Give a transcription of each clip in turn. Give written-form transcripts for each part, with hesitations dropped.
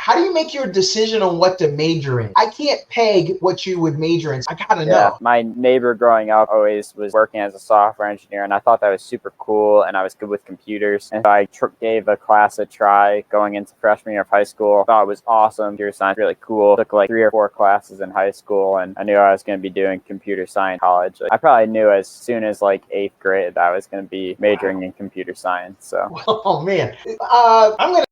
how do you make your decision on what to major in? I can't peg what you would major in. So I gotta know. My neighbor growing up always was working as a software engineer, and I thought that was super cool, and I was good with computers. And so I gave a class a try going into freshman year of high school. I thought it was awesome. Computer science, really cool. Took like 3 or 4 classes in high school, and I knew I was going to be doing computer science in college. I probably knew as soon as like 8th grade that I was going to be majoring in computer science. So. Oh man, I'm gonna.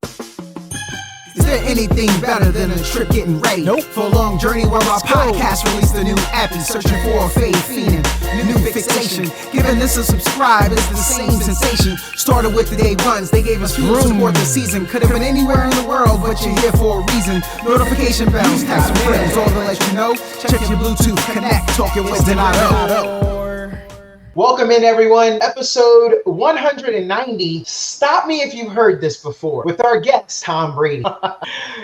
Is there anything better than a trip getting ready? Nope. For a long journey while our podcast released a new app and searching for a fade fiend. New fixation. Giving this a subscribe is the same sensation. Started with the day ones. They gave us fuel to support the season. Could have been anywhere in the world, but you're here for a reason. Notification bells, text with friends, all to let you know. Check your Bluetooth, connect, talking wisdom I know. Welcome in, everyone. Episode 190. Stop me if you've heard this before. With our guest, Tom Brady.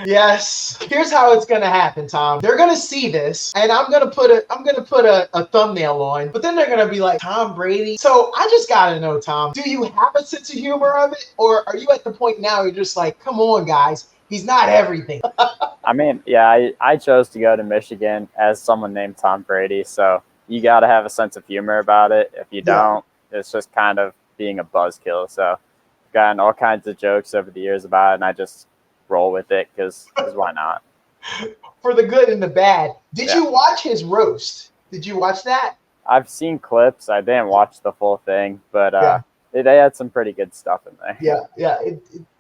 Yes. Here's how it's gonna happen, Tom. They're gonna see this, and I'm gonna put a thumbnail on, but then they're gonna be like, Tom Brady. So I just gotta know, Tom, do you have a sense of humor of it, or are you at the point now you're just like, come on, guys, he's not everything? I mean, yeah, I chose to go to Michigan as someone named Tom Brady, so you got to have a sense of humor about it. If you don't, it's just kind of being a buzzkill. So I've gotten all kinds of jokes over the years about it, and I just roll with it because why not? For the good and the bad. Did you watch his roast? Did you watch that? I've seen clips. I didn't watch the full thing, but they had some pretty good stuff in there. Yeah.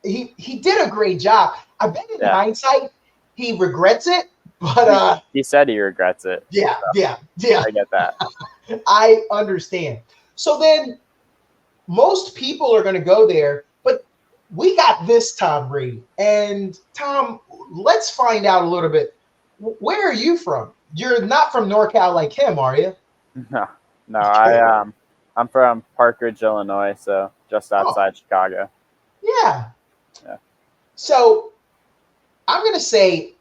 He did a great job. I bet in hindsight, he regrets it. But he said he regrets it. Yeah. I get that. I understand. So then most people are going to go there, but we got this Tom Brady. And Tom, let's find out a little bit. Where are you from? You're not from NorCal like him, are you? No. I'm from Park Ridge, Illinois, so just outside Chicago. Yeah. So I'm going to say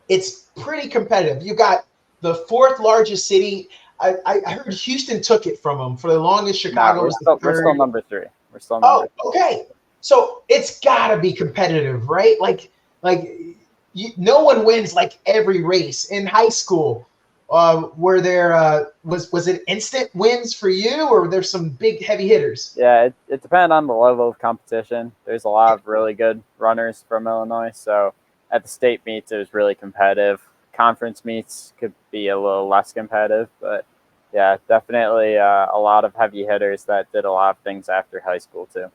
it's pretty competitive. You got the 4th largest city. I heard Houston took it from them for the longest. Chicago was the 3rd. We're still number 3. We're still number 3. Okay. So it's got to be competitive, right? No one wins like every race. In high school, were there was it instant wins for you, or were there some big heavy hitters? Yeah, it depends on the level of competition. There's a lot of really good runners from Illinois, so at the state meets, it was really competitive. Conference meets could be a little less competitive, but yeah, definitely a lot of heavy hitters that did a lot of things after high school too.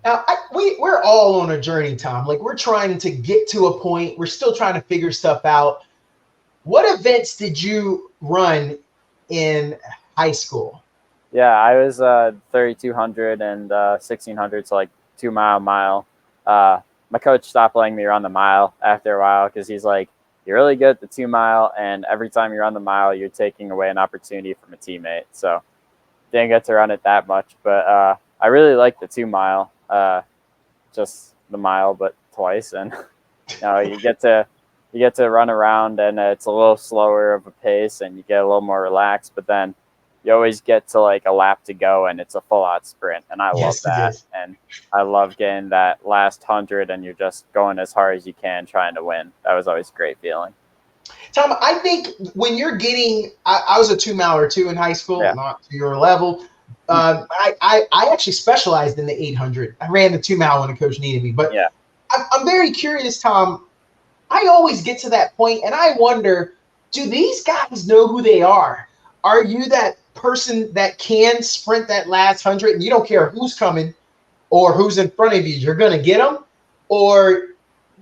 Now, we're all on a journey, Tom. Like, we're trying to get to a point. We're still trying to figure stuff out. What events did you run in high school? Yeah, I was 3,200 and 1,600, so like 2 mile. My coach stopped letting me run the mile after a while because he's like, you're really good at the 2 mile, and every time you run the mile, you're taking away an opportunity from a teammate. So didn't get to run it that much, but I really like the 2 mile, just the mile, but twice. And you get to run around, and it's a little slower of a pace, and you get a little more relaxed, but then you always get to like a lap to go, and it's a full-out sprint, and I love that. And I love getting that last 100, and you're just going as hard as you can, trying to win. That was always a great feeling. Tom, I think when you're getting, I was a 2 mile or 2 in high school, not to your level. I actually specialized in the 800. I ran the 2 mile when a coach needed me, but I'm very curious, Tom. I always get to that point, and I wonder, do these guys know who they are? Are you that person that can sprint that last 100 and you don't care who's coming or who's in front of you, you're going to get them? Or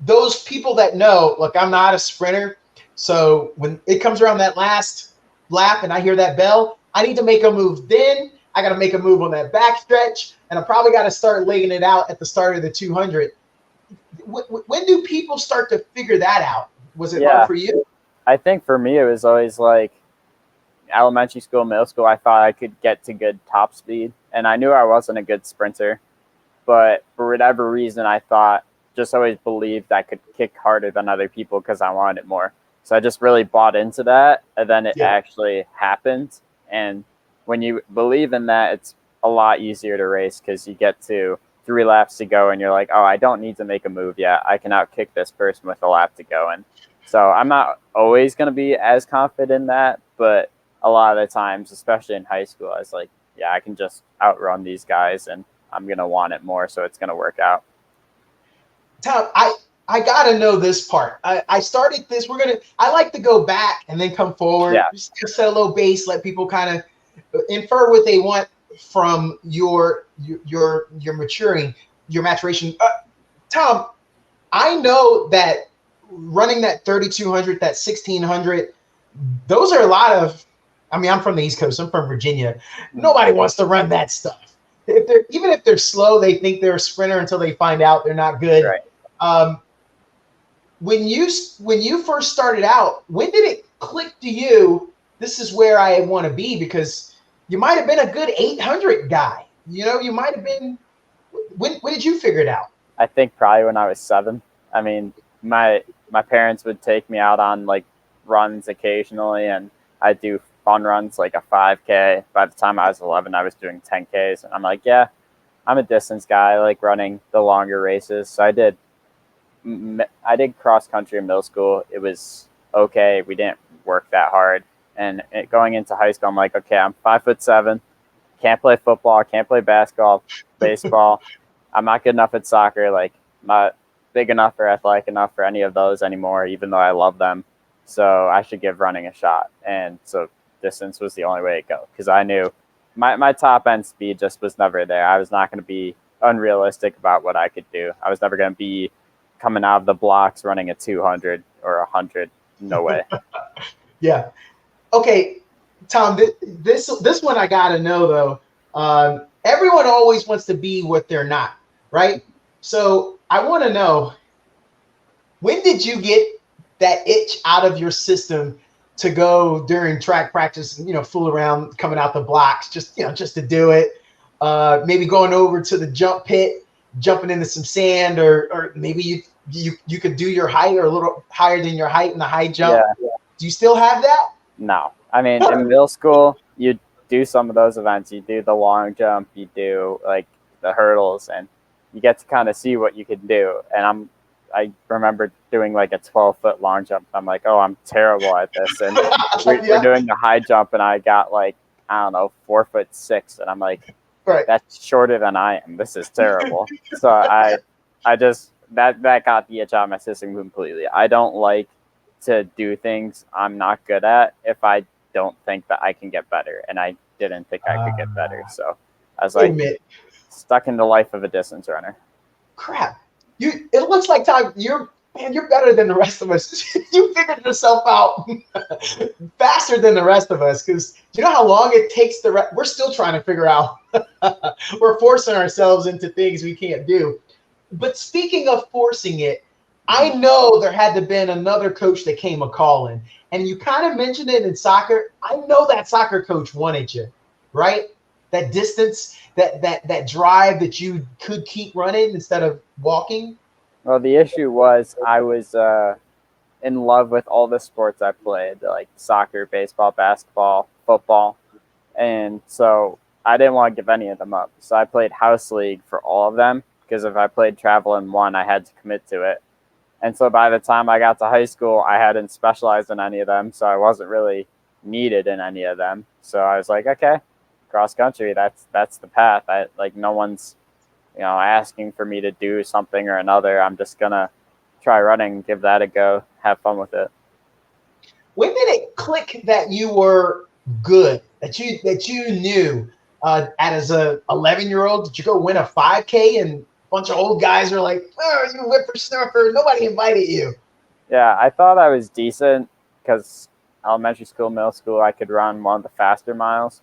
those people that know, look, I'm not a sprinter, so when it comes around that last lap and I hear that bell, I need to make a move then. I got to make a move on that back stretch, and I probably got to start laying it out at the start of the 200. When do people start to figure that out? Was it hard for you? I think for me, it was always like elementary school, middle school. I thought I could get to good top speed, and I knew I wasn't a good sprinter, but for whatever reason, I always believed I could kick harder than other people because I wanted it more. So I just really bought into that, and then it actually happened. And when you believe in that, it's a lot easier to race because you get to 3 laps to go and you're like, oh, I don't need to make a move yet. I can outkick this person with a lap to go. And so I'm not always going to be as confident in that, but a lot of the times, especially in high school, I was like, yeah, I can just outrun these guys and I'm going to want it more. So it's going to work out. Tom, I got to know this part. I started this. I like to go back and then come forward. Yeah. Just set a little base, let people kind of infer what they want from your maturing, your maturation. Tom, I know that running that 3,200, that 1,600, those are a lot of, I mean, I'm from the East Coast. I'm from Virginia. Nobody wants to run that stuff. Even if they're slow, they think they're a sprinter until they find out they're not good. Right. When you first started out, when did it click to you, this is where I want to be? Because you might have been a good 800 guy. You know, you might have been. When did you figure it out? I think probably when I was 7. I mean, my parents would take me out on like runs occasionally, and I'd do fun runs like a 5K. By the time I was 11, I was doing 10Ks, and I'm like, yeah, I'm a distance guy. I like running the longer races. So I did cross country in middle school. It was okay. We didn't work that hard. And going into high school, I'm like, okay, I'm 5'7", can't play football, can't play basketball, baseball. I'm not good enough at soccer. Like, not big enough or athletic enough for any of those anymore, even though I love them. So I should give running a shot. And so distance was the only way to go, because I knew my top end speed just was never there. I was not going to be unrealistic about what I could do. I was never going to be coming out of the blocks running a 200 or 100. No way. Yeah. Okay, Tom, this one I got to know, though. Everyone always wants to be what they're not, right? So I want to know, when did you get that itch out of your system to go during track practice and, fool around coming out the blocks, just to do it? Maybe going over to the jump pit, jumping into some sand, or maybe you could do your height or a little higher than your height in the high jump. Yeah. Do you still have that? No. I mean, in middle school, you do some of those events. You do the long jump, you do like the hurdles, and you get to kind of see what you can do. And I remember doing like a 12-foot long jump. I'm like, oh, I'm terrible at this. And we're doing the high jump, and I got like, I don't know, 4'6", and I'm like, right, that's shorter than I am. This is terrible. So I just that got the itch out of my system completely. I don't like to do things I'm not good at if I don't think that I can get better, and I didn't think I could get better. So I was like, stuck in the life of a distance runner. Crap. It looks like, Tom, you're better than the rest of us. You figured yourself out faster than the rest of us, because you know how long it takes we're still trying to figure out. We're forcing ourselves into things we can't do. But speaking of forcing it, I know there had to have been another coach that came a-calling, and you kind of mentioned it in soccer. I know that soccer coach wanted you, right? That distance, that drive that you could keep running instead of walking. Well, the issue was I was in love with all the sports I played, like soccer, baseball, basketball, football. And so I didn't want to give any of them up. So I played house league for all of them, because if I played travel in one, I had to commit to it. And so by the time I got to high school, I hadn't specialized in any of them, so I wasn't really needed in any of them. So I was like, okay, cross country, that's the path. No one's asking for me to do something or another. I'm just gonna try running, give that a go, have fun with it. When did it click that you were good, that you knew as a 11-year-old? Did you go win a 5K and a bunch of old guys were like, oh, you whippersnapper, nobody invited you? Yeah, I thought I was decent, because elementary school, middle school, I could run one of the faster miles.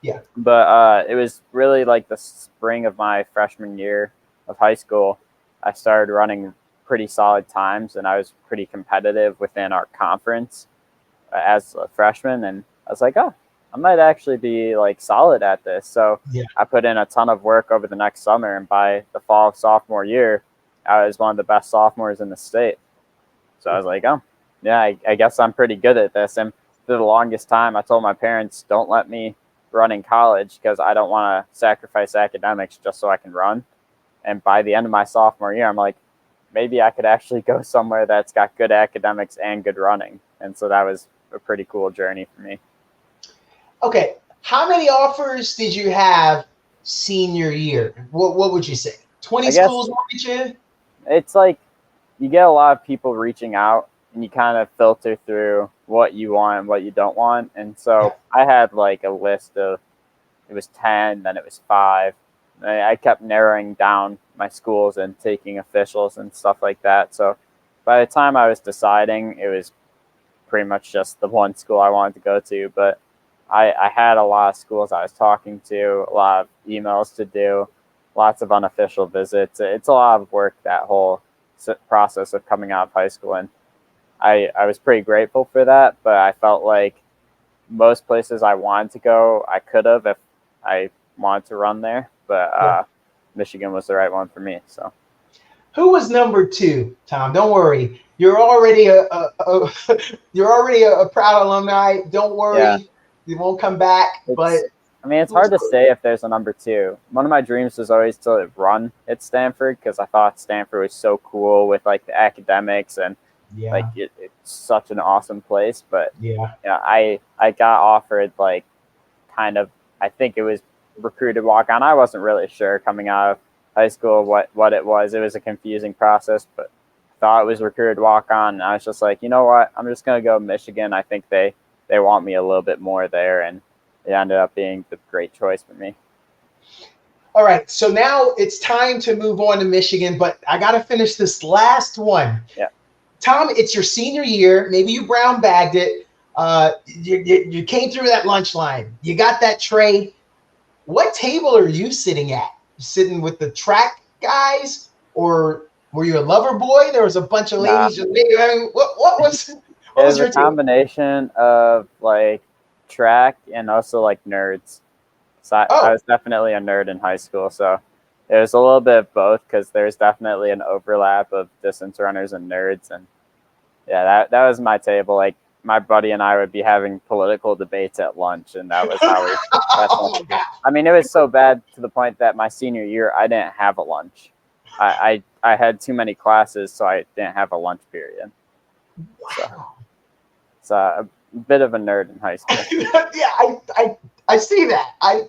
Yeah. But it was really like the spring of my freshman year of high school, I started running pretty solid times, and I was pretty competitive within our conference as a freshman. And I was like, oh, I might actually be like solid at this. So yeah. I put in a ton of work over the next summer, and by the fall of sophomore year, I was one of the best sophomores in the state. So I was like, oh, yeah, I guess I'm pretty good at this. And for the longest time, I told my parents, don't let me run in college, because I don't want to sacrifice academics just so I can run. And by the end of my sophomore year, I'm like, maybe I could actually go somewhere that's got good academics and good running. And so that was a pretty cool journey for me. Okay. How many offers did you have senior year? What would you say? 20 I guess schools wanted you? it's like you get a lot of people reaching out and you kind of filter through what you want and what you don't want. And so I had like a list of, it was 10, then it was 5. I kept narrowing down my schools and taking officials and stuff like that. So by the time I was deciding, it was pretty much just the one school I wanted to go to. But I had a lot of schools I was talking to, a lot of emails to do, lots of unofficial visits. It's a lot of work, that whole process of coming out of high school. And I was pretty grateful for that, but I felt like most places I wanted to go, I could have if I wanted to run there. But Michigan was the right one for me. So, who was number 2, Tom? Don't worry, you're already a proud alumni. Don't worry, you won't come back. It's hard to say if there's a number 2. One of my dreams was always to run at Stanford because I thought Stanford was so cool with like the academics and like it's such an awesome place. But I got offered like kind of, I think it was recruited walk on. I wasn't really sure coming out of high school what it was. It was a confusing process, but I thought it was recruited walk on. And I was just like, you know what? I'm just gonna go Michigan. I think they want me a little bit more there, and it ended up being the great choice for me. All right, so now it's time to move on to Michigan, but I got to finish this last one. Yeah. Tom, it's your senior year. Maybe you brown bagged it. You came through that lunch line. You got that tray. What table are you sitting at? You sitting with the track guys, or were you a lover boy? There was a bunch of ladies. I mean, what was your a combination of like track and also like nerds. So I was definitely a nerd in high school. So there's a little bit of both because there's definitely an overlap of distance runners and nerds. And yeah, that was my table. Like my buddy and I would be having political debates at lunch, and that was how we. I mean, it was so bad to the point that my senior year I didn't have a lunch. I had too many classes, so I didn't have a lunch period. Wow. So a bit of a nerd in high school. I see that. I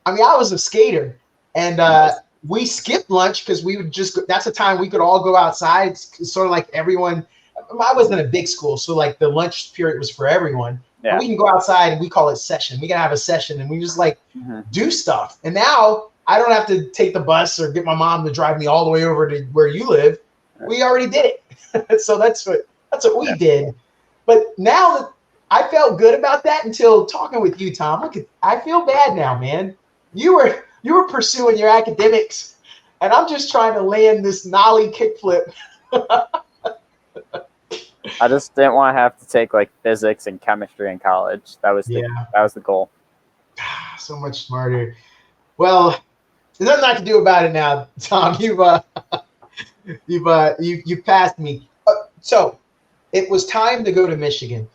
mean, I was a skater, and we skipped lunch because we would just. That's the time we could all go outside. It's sort of like everyone. I wasn't a big school, so like the lunch period was for everyone. Yeah. And we can go outside and we call it session. We can have a session and we just like do stuff. And now I don't have to take the bus or get my mom to drive me all the way over to where you live. We already did it. So that's what we did. But now that I felt good about that until talking with you, Tom. I feel bad now, man. You were pursuing your academics, and I'm just trying to land this nollie kickflip. I just didn't want to have to take like physics and chemistry in college. That was the goal. So much smarter. Well, there's nothing I can do about it now, Tom. You've passed me. So it was time to go to Michigan.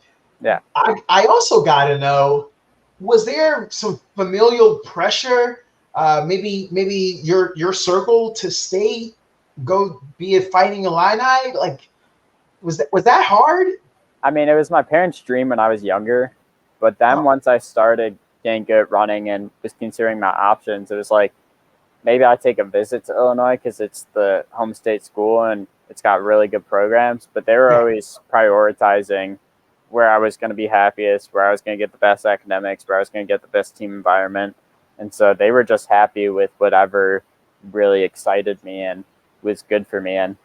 Yeah. I also got to know, was there some familial pressure? Maybe your circle to go be a Fighting Illini? Like, was that hard? I mean, it was my parents' dream when I was younger, but then once I started getting good at running and was considering my options, it was like maybe I take a visit to Illinois because it's the home state school and it's got really good programs. But they were always prioritizing where I was going to be happiest, where I was going to get the best academics, where I was going to get the best team environment. And so they were just happy with whatever really excited me and was good for me. And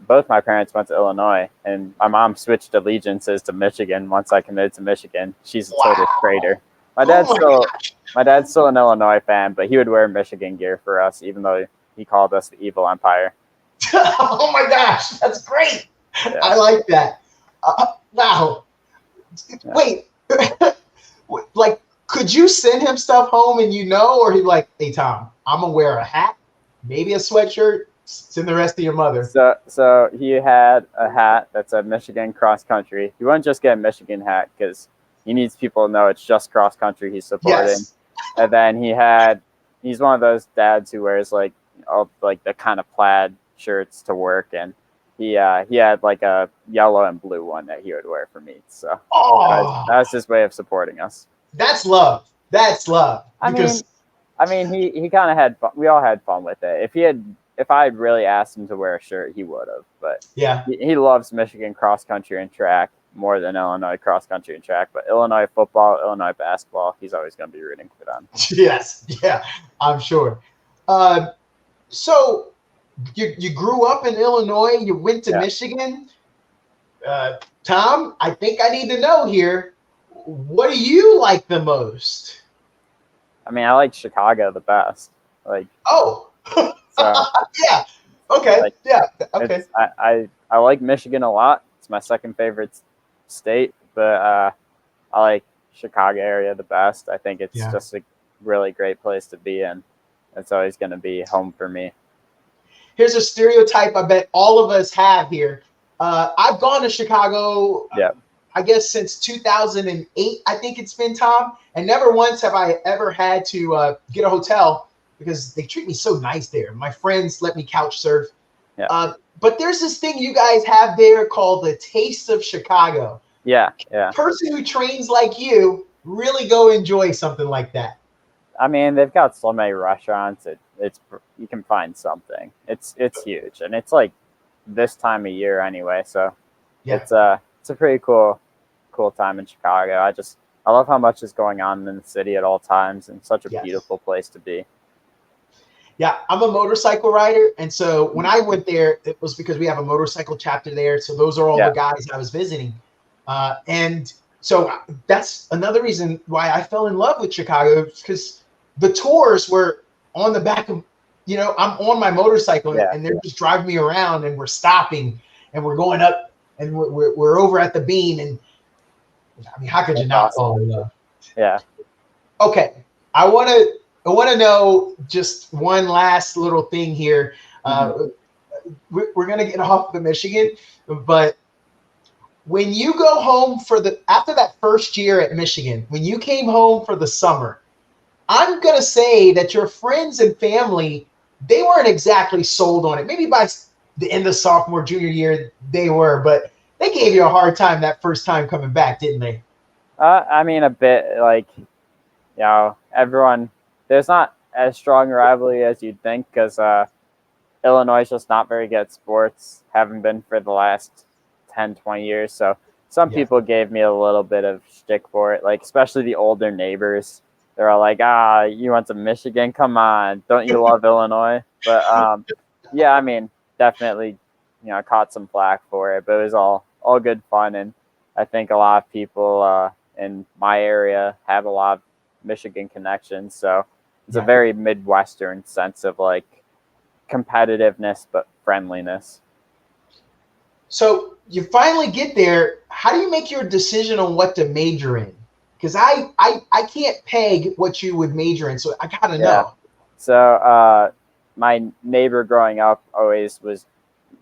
both my parents went to Illinois, and my mom switched allegiances to Michigan once I committed to Michigan. She's a total traitor. My dad's still an Illinois fan, but he would wear Michigan gear for us, even though he called us the evil empire. Oh my gosh, that's great. Yeah. I like that. Wow. Yeah. Wait, like, could you send him stuff home and or he'd like, hey, Tom, I'm going to wear a hat, maybe a sweatshirt, send the rest of your mother. So he had a hat that said Michigan cross country. He wouldn't just get a Michigan hat because he needs people to know it's just cross country he's supporting. Yes. And then he had he's one of those dads who wears like like the kind of plaid shirts to work, and he had like a yellow and blue one that he would wear for meets. So that was his way of supporting us. That's love. That's love. I mean, he kind of had fun. We all had fun with it. If I had really asked him to wear a shirt, he would have. But yeah, he loves Michigan cross country and track more than Illinois cross country and track. But Illinois football, Illinois basketball, he's always going to be rooting for them. Yes, yeah, I'm sure. So you grew up in Illinois. You went to Michigan. Tom, I think I need to know here. What do you like the most? I mean, I like Chicago the best. Like, so, yeah, okay, like, yeah, okay. I like Michigan a lot. It's my second favorite state, but I like Chicago area the best. I think it's just a really great place to be in. It's always going to be home for me. Here's a stereotype I bet all of us have here. I've gone to Chicago. I guess since 2008, I think it's been, Tom. And never once have I ever had to get a hotel because they treat me so nice there. My friends let me couch surf. Yeah. But there's this thing you guys have there called the Taste of Chicago. Yeah. Person who trains like you really go enjoy something like that. I mean, they've got so many restaurants. It's you can find something. It's huge, and it's like this time of year anyway. So it's a pretty cool time in Chicago. I love how much is going on in the city at all times, and such a beautiful place to be. Yeah, I'm a motorcycle rider, and so when I went there, it was because we have a motorcycle chapter there. So those are all the guys I was visiting, and so that's another reason why I fell in love with Chicago, because the tours were on the back of, I'm on my motorcycle and they're just driving me around, and we're stopping and we're going up and we're over at the Bean, and I mean, how could you not fall in love? Yeah. Okay, I want to know just one last little thing here. We're gonna get off the Michigan, but when you go home after that first year at Michigan, when you came home for the summer, I'm gonna say that your friends and family, they weren't exactly sold on it. Maybe by the end of sophomore, junior year, they were, but they gave you a hard time that first time coming back, didn't they? I mean, a bit. Like, everyone. There's not as strong a rivalry as you'd think, because Illinois is just not very good at sports. Haven't been for the last 10, 20 years. So some people gave me a little bit of shtick for it, like especially the older neighbors. They're all like, you went to Michigan? Come on. Don't you love Illinois? But I mean, definitely, caught some flack for it, but it was all good fun. And I think a lot of people in my area have a lot of Michigan connections. So it's a very Midwestern sense of like competitiveness, but friendliness. So you finally get there. How do you make your decision on what to major in? Because I can't peg what you would major in, so I gotta know. So my neighbor growing up always was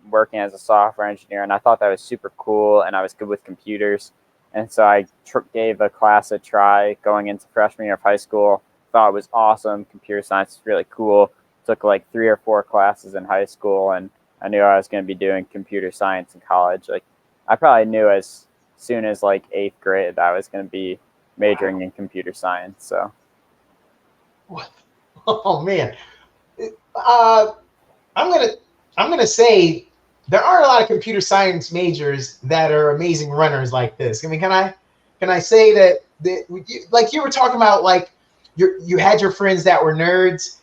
working as a software engineer, and I thought that was super cool, and I was good with computers. And so I gave a class a try going into freshman year of high school. Thought it was awesome. Computer science is really cool. Took like 3 or 4 classes in high school, and I knew I was going to be doing computer science in college. Like, I probably knew as soon as like 8th grade that I was going to be majoring in computer science. So, oh man, I'm gonna say there aren't a lot of computer science majors that are amazing runners like this. I mean, can I say that like you were talking about, like you had your friends that were nerds.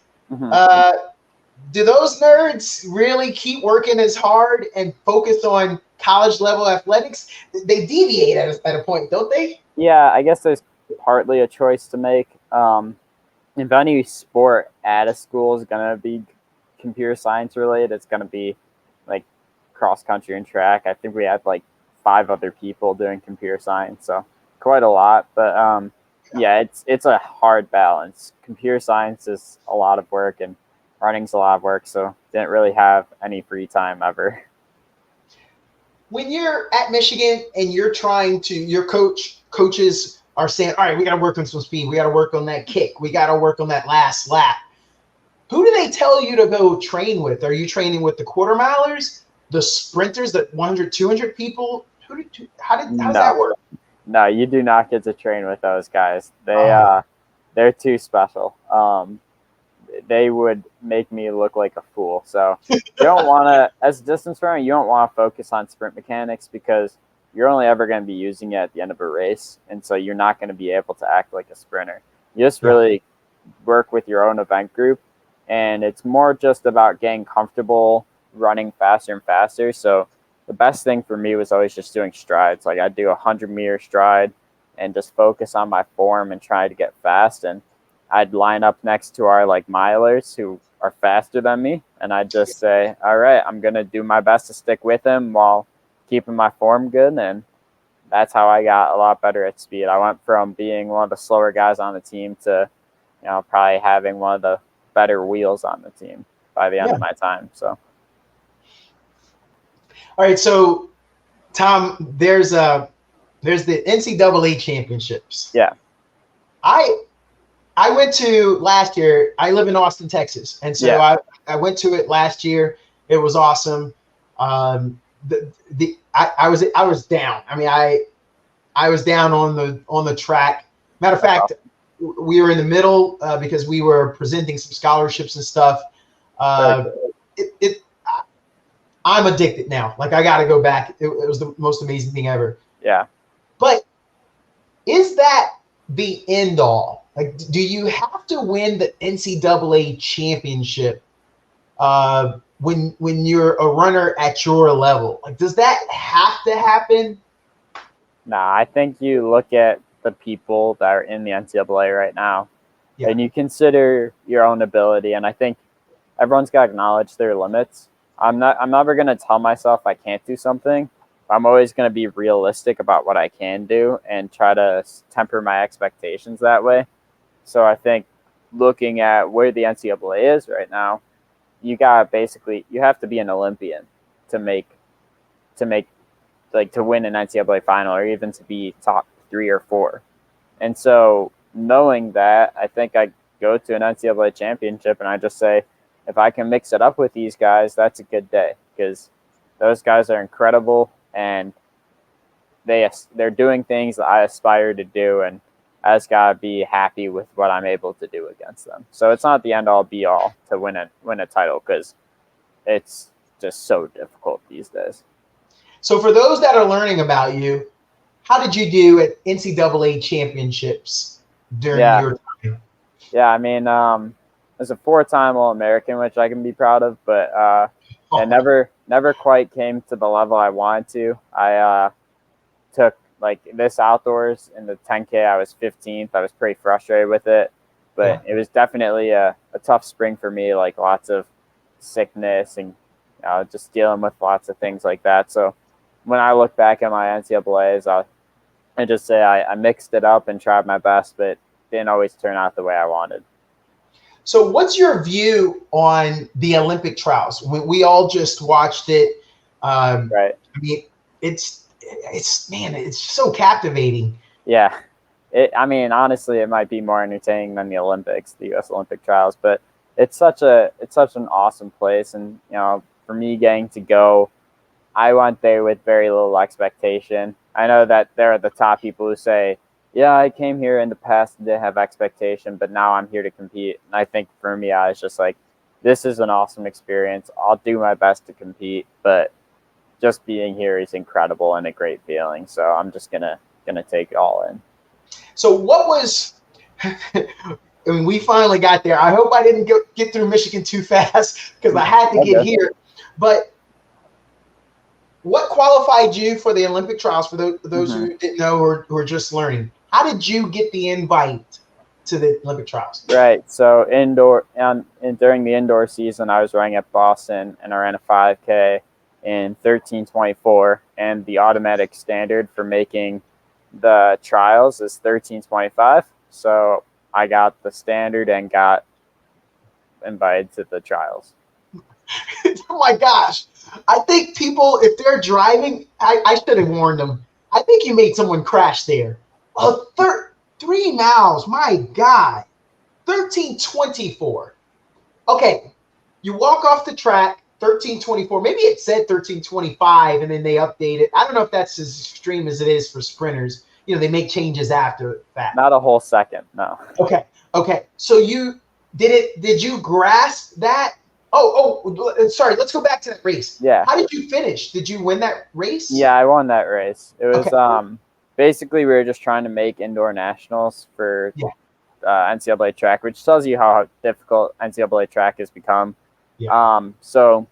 Do those nerds really keep working as hard and focus on college level athletics? They deviate at a point, don't they? Yeah, I guess there's partly a choice to make. If any sport at a school is going to be computer science related, it's going to be like cross country and track. I think we had like 5 other people doing computer science, so quite a lot. But it's a hard balance. Computer science is a lot of work, and running's a lot of work, so didn't really have any free time ever. When you're at Michigan and you're trying to, your coaches are saying, all right, we got to work on some speed. We got to work on that kick. We got to work on that last lap. Who do they tell you to go train with? Are you training with the quarter milers, the sprinters, the 100, 200 people? How does that work? No, you do not get to train with those guys. They're too special. They would make me look like a fool. So you don't want to, as a distance runner, you don't want to focus on sprint mechanics because you're only ever going to be using it at the end of a race. And so you're not going to be able to act like a sprinter. You just really work with your own event group. And it's more just about getting comfortable running faster and faster. So the best thing for me was always just doing strides. Like I'd do 100-meter stride and just focus on my form and try to get fast. And I'd line up next to our like milers who are faster than me. And I'd just say, all right, I'm going to do my best to stick with him while keeping my form good. And that's how I got a lot better at speed. I went from being one of the slower guys on the team to, probably having one of the better wheels on the team by the end of my time. So. All right. So Tom, there's the NCAA championships. Yeah. I went to last year. I live in Austin, Texas, and so I went to it last year. It was awesome. I was down. I mean, I was down on the track. Matter of fact, we were in the middle because we were presenting some scholarships and stuff. I'm addicted now. Like I got to go back. It was the most amazing thing ever. Yeah. But is that the end all? Like, do you have to win the NCAA championship when you're a runner at your level? Like, does that have to happen? Nah, I think you look at the people that are in the NCAA right now, and you consider your own ability. And I think everyone's got to acknowledge their limits. I'm never going to tell myself I can't do something. I'm always going to be realistic about what I can do and try to temper my expectations that way. So I think looking at where the NCAA is right now, you have to be an Olympian to win an NCAA final or even to be top 3 or 4. And so knowing that, I think I go to an NCAA championship and I just say, if I can mix it up with these guys, that's a good day because those guys are incredible and they're doing things that I aspire to do, and I just gotta be happy with what I'm able to do against them. So it's not the end all be all to win a title because it's just so difficult these days. So for those that are learning about you, how did you do at NCAA championships during your time? Yeah, I mean, as a 4-time All-American, which I can be proud of, but it never quite came to the level I wanted to. I took like this outdoors in the 10K. I was 15th. I was pretty frustrated with it, but it was definitely a tough spring for me. Like lots of sickness and just dealing with lots of things like that. So when I look back at my NCAAs, I just say I mixed it up and tried my best, but didn't always turn out the way I wanted. So what's your view on the Olympic trials? We all just watched it. Right. I mean, it's so captivating. Yeah. Honestly, it might be more entertaining than the Olympics, the U.S. Olympic trials, but it's such an awesome place. And, for me getting to go, I went there with very little expectation. I know that there are the top people who say, yeah, I came here in the past and didn't have expectation, but now I'm here to compete. And I think for me, I was just like, this is an awesome experience. I'll do my best to compete, but just being here is incredible and a great feeling. So I'm just gonna take it all in. So what was when we finally got there? I hope I didn't get through Michigan too fast because I had to get here. But what qualified you for the Olympic trials? For those who didn't know or who are just learning, how did you get the invite to the Olympic trials? Right. So during the indoor season, I was running at Boston and I ran a 5K in 13:24, and the automatic standard for making the trials is 13:25. So I got the standard and got invited to the trials. Oh my gosh. I think people, if they're driving, I should have warned them. I think you made someone crash there. 3 miles, my God. 13:24. Okay, you walk off the track 13:24. Maybe it said 13:25, and then they update it. I don't know if that's as extreme as it is for sprinters. They make changes after that. Not a whole second, no. Okay. So you did it. Did you grasp that? Oh, sorry. Let's go back to that race. Yeah. How did you finish? Did you win that race? Yeah, I won that race. It was Okay. basically we were just trying to make indoor nationals for Yeah. NCAA track, which tells you how difficult NCAA track has become. Yeah. So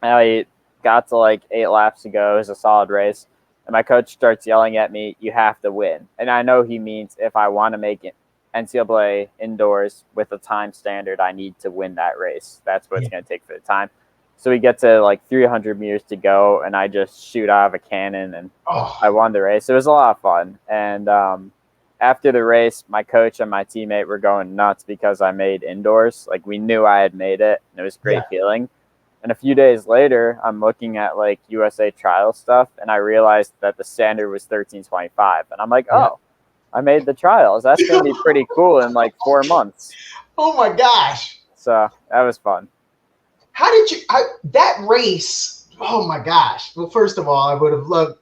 I got to like 8 laps to go. It was a solid race. And my coach starts yelling at me, "You have to win." And I know he means if I want to make it NCAA indoors with a time standard, I need to win that race. That's what it's going to take for the time. So we get to like 300 meters to go, and I just shoot out of a cannon, and I won the race. It was a lot of fun. And after the race, my coach and my teammate were going nuts because I made indoors. Like, we knew I had made it, and it was a great feeling. And a few days later, I'm looking at like USA trial stuff, and I realized that the standard was 13:25. And I'm like, oh, I made the trials. That's going to be pretty cool in like 4 months. Oh my gosh. So that was fun. How did you, that race? Oh my gosh. Well, first of all, I would have loved,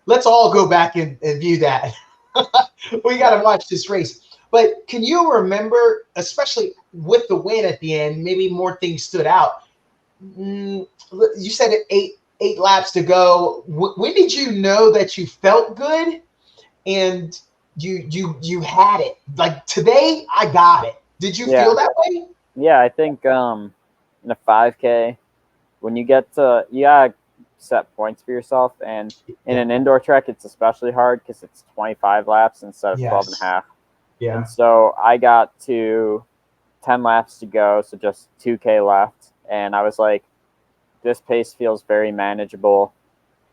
let's all go back and view that. We got to watch this race. But can you remember, especially with the win at the end, maybe more things stood out? You said it eight laps to go. When did you know that you felt good and you had it? Like, today, I got it. Did you feel that way? Yeah, I think in a 5K, when you get to, you gotta set points for yourself, and in an indoor track, it's especially hard because it's 25 laps instead of 12 and a half. Yeah. And so I got to 10 laps to go, so just 2K left. And I was like, this pace feels very manageable,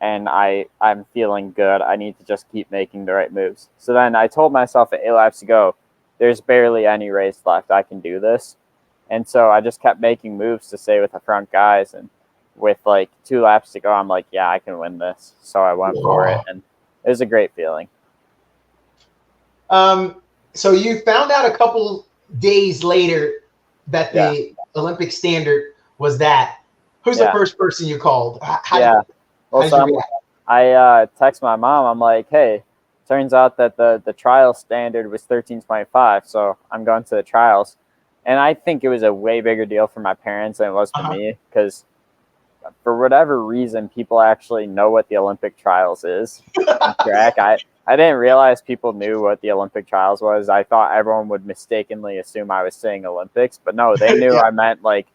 and I'm feeling good. I need to just keep making the right moves. So then I told myself at 8 laps to go, there's barely any race left. I can do this. And so I just kept making moves to stay with the front guys. And with like 2 laps to go, I'm like, yeah, I can win this. So I went for it, and it was a great feeling. So you found out a couple days later that the Olympic standard was that. Who's the first person you called? I text my mom. I'm like, hey, turns out that the trial standard was 13:25, so I'm going to the trials. And I think it was a way bigger deal for my parents than it was for me, because for whatever reason, people actually know what the Olympic trials is. Track. I didn't realize people knew what the Olympic trials was. I thought everyone would mistakenly assume I was saying Olympics, but no, they knew I meant like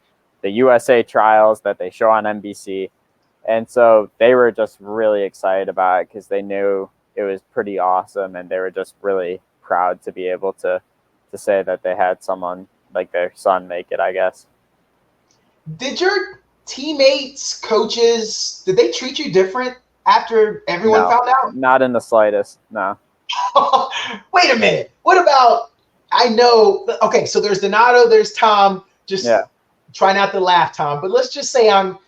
the USA trials that they show on NBC. And so they were just really excited about it because they knew it was pretty awesome, and they were just really proud to be able to say that they had someone like their son make it, I guess. Did your teammates, coaches, did they treat you different after everyone found out? Not in the slightest, no. Wait a minute. What about, I know, okay, so there's Donato, there's Tom. Just try not to laugh, Tom. But let's just say I'm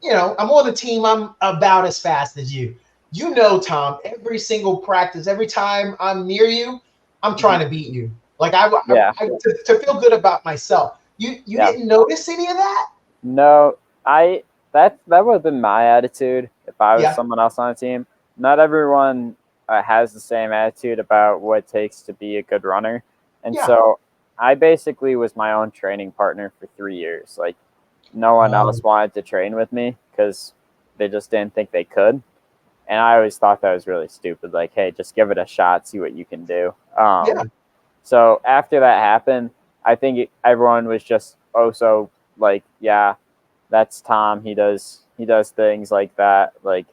on the team. I'm about as fast as you. You know, Tom, every single practice, every time I'm near you, I'm trying to beat you. Like, to feel good about myself. You didn't notice any of that? No, that would have been my attitude if I was someone else on the team. Not everyone has the same attitude about what it takes to be a good runner. And so I basically was my own training partner for 3 years. Like, no one else wanted to train with me because they just didn't think they could. And I always thought that was really stupid. Like, hey, just give it a shot, see what you can do. So after that happened, I think everyone was just so like, yeah, that's Tom. He does things like that. Like,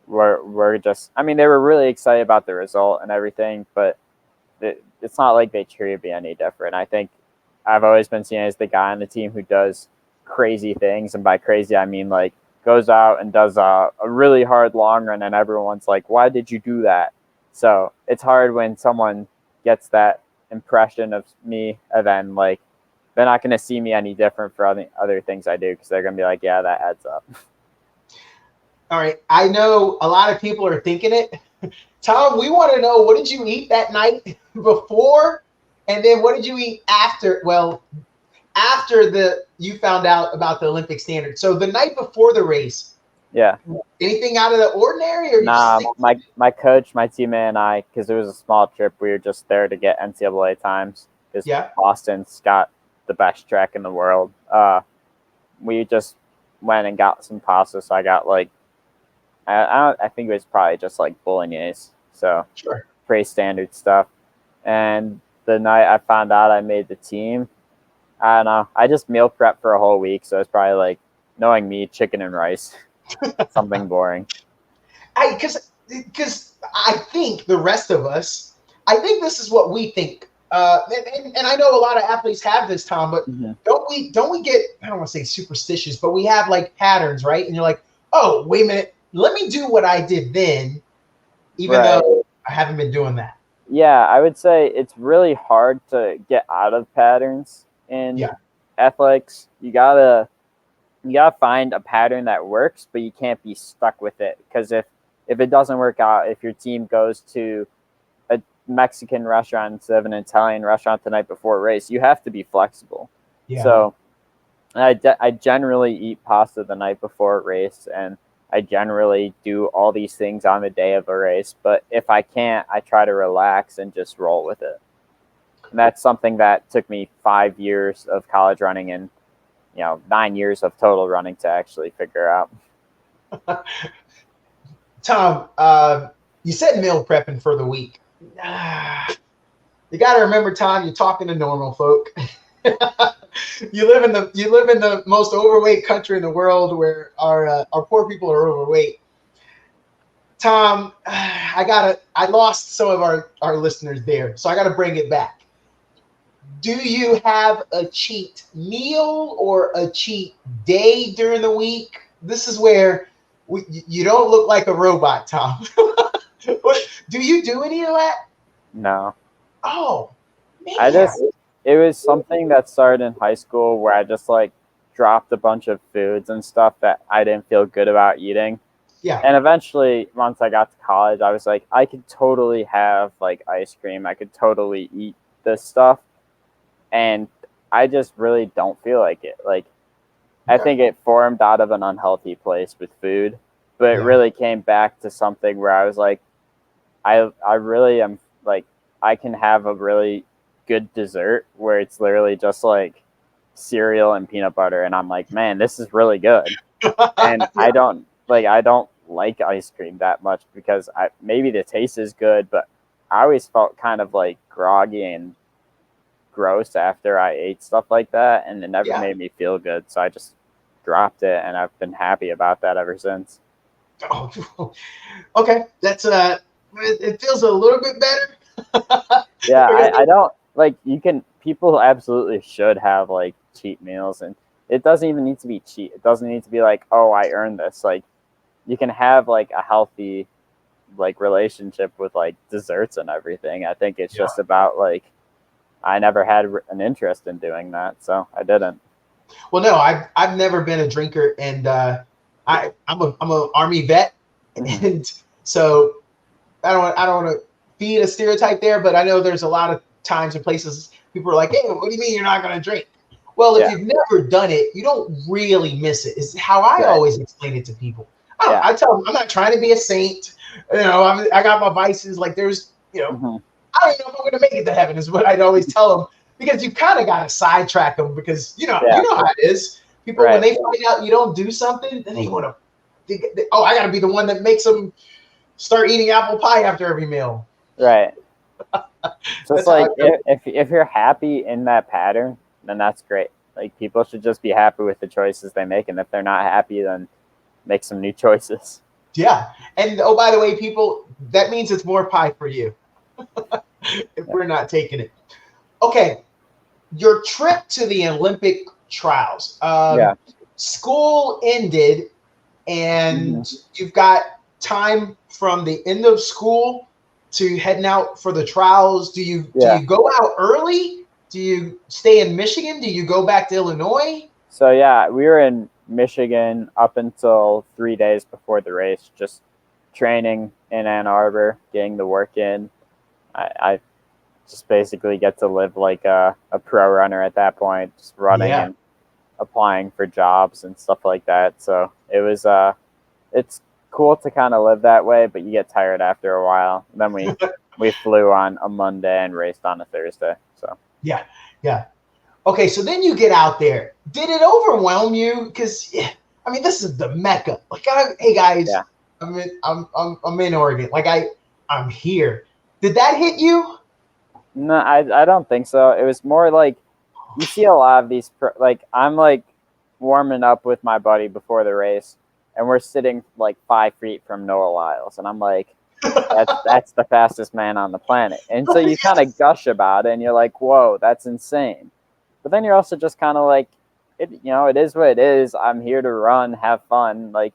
we're just, I mean, they were really excited about the result and everything, but it's not like they treated me any different. I think I've always been seen as the guy on the team who does crazy things. And by crazy, I mean like goes out and does a really hard long run, and everyone's like, why did you do that? So it's hard when someone gets that impression of me, and then like they're not going to see me any different for other things I do, because they're going to be like, yeah, that adds up. All right. I know a lot of people are thinking it. Tom, we want to know, what did you eat that night before? And then what did you eat after? Well, after you found out about the Olympic standard. So the night before the race, Yeah. anything out of the ordinary, or Nah, my coach, my teammate, and I, because it was a small trip, we were just there to get NCAA times. Because Boston's got the best track in the world. We just went and got some pasta. So I got like, I think it was probably just like bolognese. So pretty standard stuff. And the night I found out I made the team, I don't know. I just meal prepped for a whole week. So it's probably like, knowing me, chicken and rice, something boring. Because I think the rest of us, I think this is what we think. And I know a lot of athletes have this, Tom, but don't we get, I don't want to say superstitious, but we have like patterns, right? And you're like, oh, wait a minute, let me do what I did then, even though I haven't been doing that. Yeah, I would say it's really hard to get out of patterns in athletics. You gotta find a pattern that works, but you can't be stuck with it. Because if it doesn't work out, if your team goes to a Mexican restaurant instead of an Italian restaurant the night before a race, you have to be flexible. Yeah. So I generally eat pasta the night before a race, and I generally do all these things on the day of a race. But if I can't, I try to relax and just roll with it. And that's something that took me 5 years of college running and 9 years of total running to actually figure out. Tom, you said meal prepping for the week. You got to remember, Tom, you're talking to normal folk. You live in the most overweight country in the world, where our poor people are overweight. Tom, I lost some of our listeners there, so I got to bring it back. Do you have a cheat meal or a cheat day during the week? This is where you don't look like a robot, Tom. Do you do any of that? No. Oh, man. It was something that started in high school where I just like dropped a bunch of foods and stuff that I didn't feel good about eating. Yeah. And eventually, once I got to college, I was like, I could totally have like ice cream. I could totally eat this stuff. And I just really don't feel like it. Like, I think it formed out of an unhealthy place with food, but it really came back to something where I was like, I really am like, I can have a really good dessert where it's literally just like cereal and peanut butter. And I'm like, man, this is really good. And I don't like ice cream that much because maybe the taste is good, but I always felt kind of like groggy and gross after I ate stuff like that, and it never made me feel good. So I just dropped it, and I've been happy about that ever since. Oh, okay. That's it feels a little bit better. Yeah, I don't like, people absolutely should have like cheat meals, and it doesn't even need to be cheat. It doesn't need to be like, oh, I earned this. Like, you can have like a healthy like relationship with like desserts and everything. I think it's just about like, I never had an interest in doing that, so I didn't. Well, no, I've never been a drinker, and I'm a Army vet, and so I don't want to feed a stereotype there, but I know there's a lot of times and places people are like, hey, what do you mean you're not going to drink? Well, if you've never done it, you don't really miss it. Is how I always explain it to people. I tell them I'm not trying to be a saint. I got my vices. Like, there's I don't know if I'm going to make it to heaven, is what I'd always tell them, because you kind of got to sidetrack them, because you know how it is. People, when they find out you don't do something, then they want to, I got to be the one that makes them start eating apple pie after every meal. Right. Just like, if you're happy in that pattern, then that's great. Like, people should just be happy with the choices they make, and if they're not happy, then make some new choices. Yeah. And oh, by the way, people, that means it's more pie for you. If we're not taking it. Okay, your trip to the Olympic trials. School ended, and you've got time from the end of school to heading out for the trials. Do you go out early? Do you stay in Michigan? Do you go back to Illinois? So we were in Michigan up until 3 days before the race, just training in Ann Arbor, getting the work in. I just basically get to live like a pro runner at that point, just running Yeah. and applying for jobs and stuff like that. So it was it's cool to kind of live that way, but you get tired after a while. And then we flew on a Monday and raced on a Thursday. So Yeah. Yeah. Okay, so then you get out there. Did it overwhelm you? Because I mean, this is the mecca. Like, hey guys, yeah. I'm in Oregon. Like I'm here. Did that hit you? No, I don't think so. It was more like you see a lot of these like I'm like warming up with my buddy before the race, and we're sitting like 5 feet from Noah Lyles, and I'm like, that's the fastest man on the planet. And so you kind of gush about it, and you're like, whoa, that's insane. But then you're also just kind of like, it is what it is. I'm here to run, have fun. Like,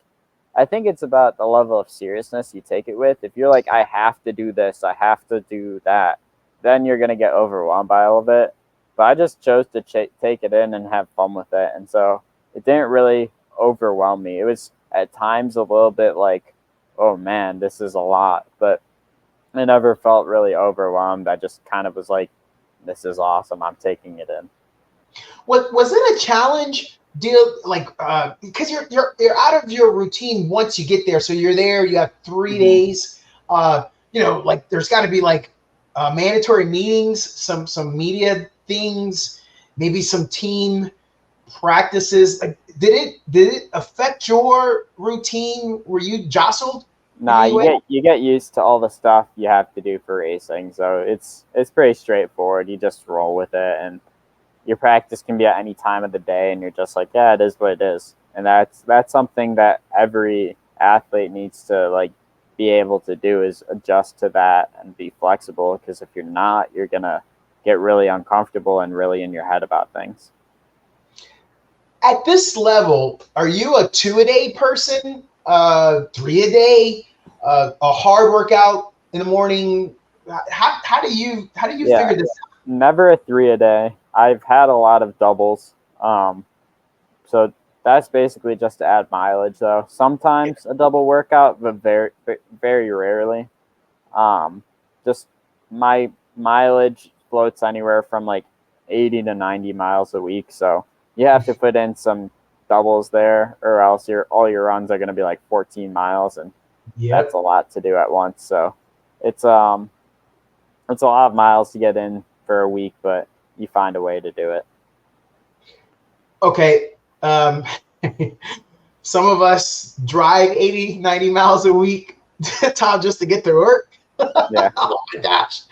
I think it's about the level of seriousness you take it with. If you're like, I have to do this, I have to do that, then you're going to get overwhelmed by all of it. But I just chose to take it in and have fun with it. And so it didn't really overwhelm me. It was at times a little bit like, oh man, this is a lot. But I never felt really overwhelmed. I just kind of was like, this is awesome. I'm taking it in. Was it a challenge deal, like because you're out of your routine once you get there, so you're there, you have 3 days, like there's got to be like mandatory meetings, some media things, maybe some team practices. Like, did it affect your routine? Were you jostled? Nah, you get used to all the stuff you have to do for racing, so it's pretty straightforward. You just roll with it, and your practice can be at any time of the day, and you're just like, yeah, it is what it is. And that's something that every athlete needs to like be able to do, is adjust to that and be flexible, because if you're not, you're gonna get really uncomfortable and really in your head about things. At this level, are you a 2-a-day person, 3-a-day, a hard workout in the morning? How do you figure this out? Never a 3-a-day. I've had a lot of doubles. So that's basically just to add mileage, though. Sometimes a double workout, but very, very rarely. Just my mileage floats anywhere from like 80 to 90 miles a week. So you have to put in some doubles there, or else all your runs are going to be like 14 miles, and that's a lot to do at once. So it's a lot of miles to get in for a week, but you find a way to do it. Okay. Some of us drive 80, 90 miles a week, Tom, just to get to work. Yeah. Oh my gosh.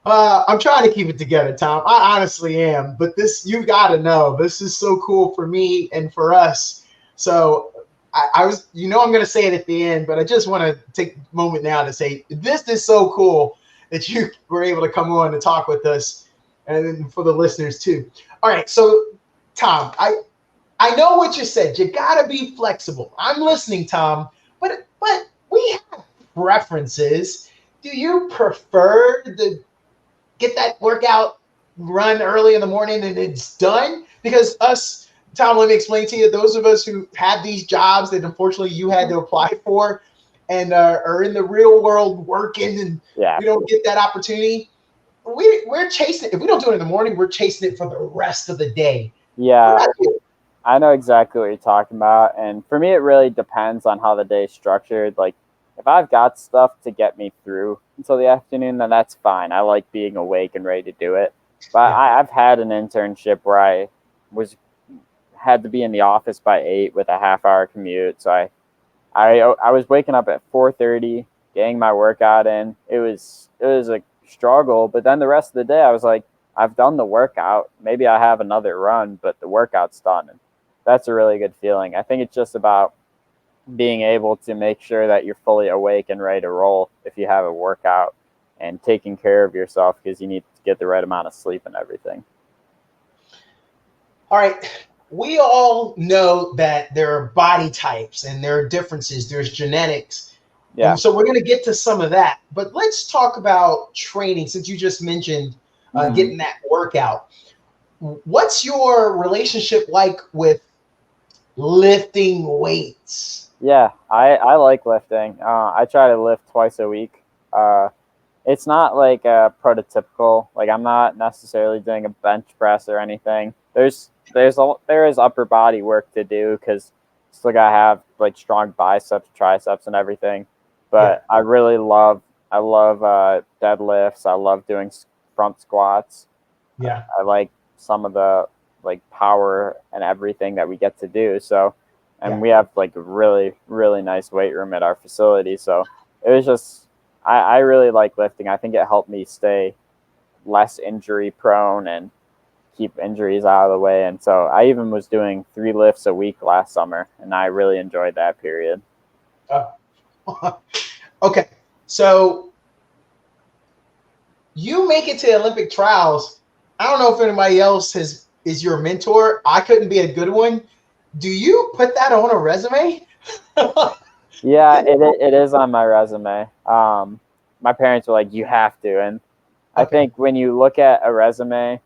I'm trying to keep it together, Tom. I honestly am. But you got to know, this is so cool for me and for us. So I was, I'm going to say it at the end, but I just want to take a moment now to say this is so cool that you were able to come on and talk with us, and for the listeners too. All right. So, Tom, I know what you said. You got to be flexible. I'm listening, Tom, but we have preferences. Do you prefer to get that workout run early in the morning and it's done? Because us, Tom, let me explain to you, those of us who have these jobs that unfortunately you had to apply for and are in the real world working, and we don't get that opportunity, we're chasing it. If we don't do it in the morning, we're chasing it for the rest of the day. Yeah, I know exactly what you're talking about. And for me, it really depends on how the day is structured. Like, if I've got stuff to get me through until the afternoon, then that's fine. I like being awake and ready to do it. But I've had an internship where I had to be in the office by 8 with a half-hour commute. So I was waking up at 4:30, getting my workout in. It was a struggle. But then the rest of the day, I was like, I've done the workout. Maybe I have another run, but the workout's done. And that's a really good feeling. I think it's just about being able to make sure that you're fully awake and ready to roll if you have a workout, and taking care of yourself, because you need to get the right amount of sleep and everything. All right. We all know that there are body types and there are differences. There's genetics. Yeah. And so we're going to get to some of that. But let's talk about training, since you just mentioned getting that workout. What's your relationship like with lifting weights? Yeah, I like lifting. I try to lift twice a week. it's not like a prototypical. Like I'm not necessarily doing a bench press or anything. There is upper body work to do because still gotta have like strong biceps, triceps, and everything. But Yeah. I love deadlifts. I love doing front squats. Yeah. I like some of the like power and everything that we get to do. So, and Yeah. we have like a really nice weight room at our facility. So it was just I really like lifting. I think it helped me stay less injury prone and keep injuries out of the way. And so I even was doing 3 lifts a week last summer, and I really enjoyed that period. Okay. So you make it to Olympic trials. I don't know if anybody else is your mentor. I couldn't be a good one. Do you put that on a resume? Yeah, it is on my resume. My parents were like, you have to. And I Okay. think when you look at a resume,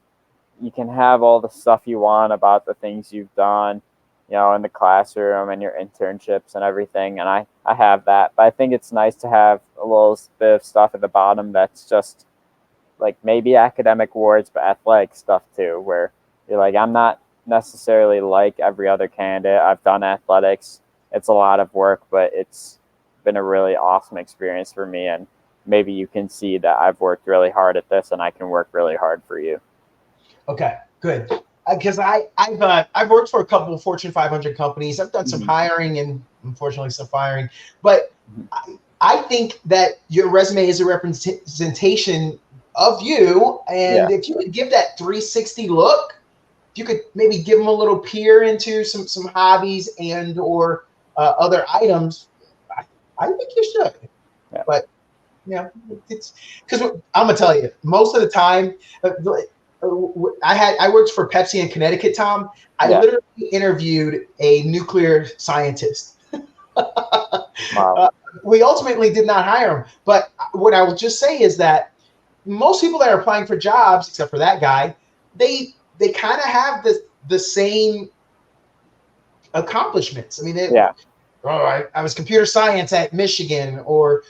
you can have all the stuff you want about the things you've done, in the classroom and your internships and everything. And I have that. But I think it's nice to have a little bit of stuff at the bottom that's just like maybe academic awards, but athletic stuff too, where you're like, I'm not necessarily like every other candidate. I've done athletics. It's a lot of work, but it's been a really awesome experience for me. And maybe you can see that I've worked really hard at this and I can work really hard for you. Okay, good. Because I've worked for a couple of Fortune 500 companies. I've done some hiring and unfortunately some firing, but I think that your resume is a representation of you. Yeah. And if you could give that 360 look, if you could maybe give them a little peer into some hobbies and or other items, I think you should. Yeah. But it's because I'm gonna tell you, most of the time, I worked for Pepsi in Connecticut, Tom. I Yeah. literally interviewed a nuclear scientist. Wow. We ultimately did not hire him, but what I will just say is that most people that are applying for jobs, except for that guy, they kind of have the same accomplishments. I mean, Yeah. I was computer science at Michigan or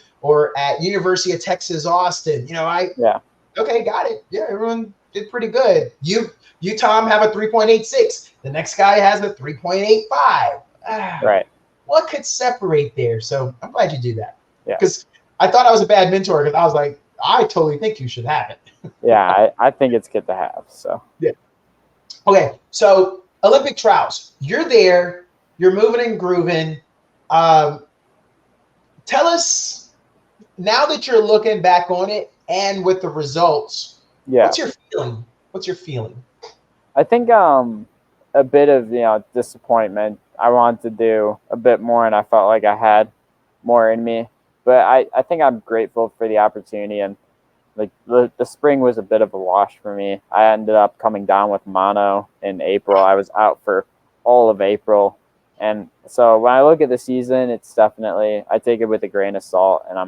at University of Texas Austin. Yeah. Okay, got it. Yeah, everyone did pretty good. You Tom have a 3.86. The next guy has a 3.85. Right. What could separate there? So I'm glad you do that. Yeah. Because I thought I was a bad mentor because I was like, I totally think you should have it. Yeah. I think it's good to have. So. Yeah. Okay, so Olympic trials. You're there. You're moving and grooving. Tell us now that you're looking back on it and with the results. Yeah. What's your feeling? What's your feeling? I think a bit of disappointment. I wanted to do a bit more, and I felt like I had more in me. But I think I'm grateful for the opportunity, and like the spring was a bit of a wash for me. I ended up coming down with mono in April. I was out for all of April, and so when I look at the season, it's definitely I take it with a grain of salt, and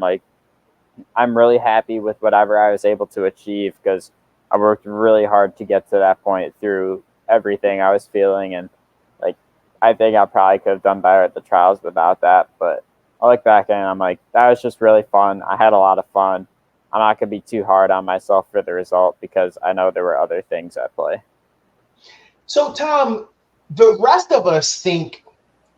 I'm really happy with whatever I was able to achieve because I worked really hard to get to that point through everything I was feeling. And like, I think I probably could have done better at the trials without that. But I look back and I'm like, that was just really fun. I had a lot of fun. I'm not going to be too hard on myself for the result because I know there were other things at play. So, Tom, the rest of us think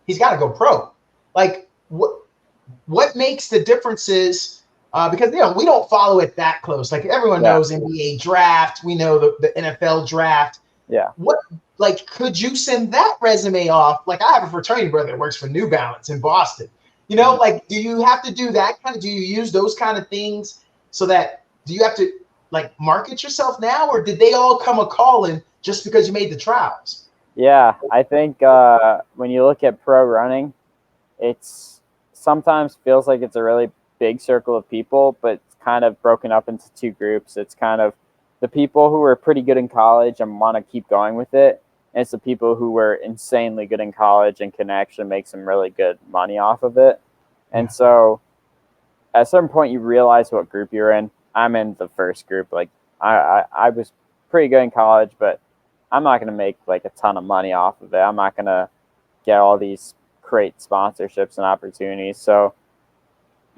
he's got to go pro. Like, what makes the differences? Because we don't follow it that close. Like everyone knows NBA draft, we know the NFL draft. Yeah. What could you send that resume off? Like I have a fraternity brother that works for New Balance in Boston. Like do you have to do that kind of? Do you use those kind of things so that do you have to like market yourself now, or did they all come a calling just because you made the trials? Yeah, I think when you look at pro running, it's sometimes feels like it's a really big circle of people, but it's kind of broken up into two groups. It's kind of the people who are pretty good in college and want to keep going with it. And it's the people who were insanely good in college and can actually make some really good money off of it. And so at a certain point, you realize what group you're in. I'm in the first group. Like I was pretty good in college, but I'm not going to make like a ton of money off of it. I'm not going to get all these great sponsorships and opportunities. So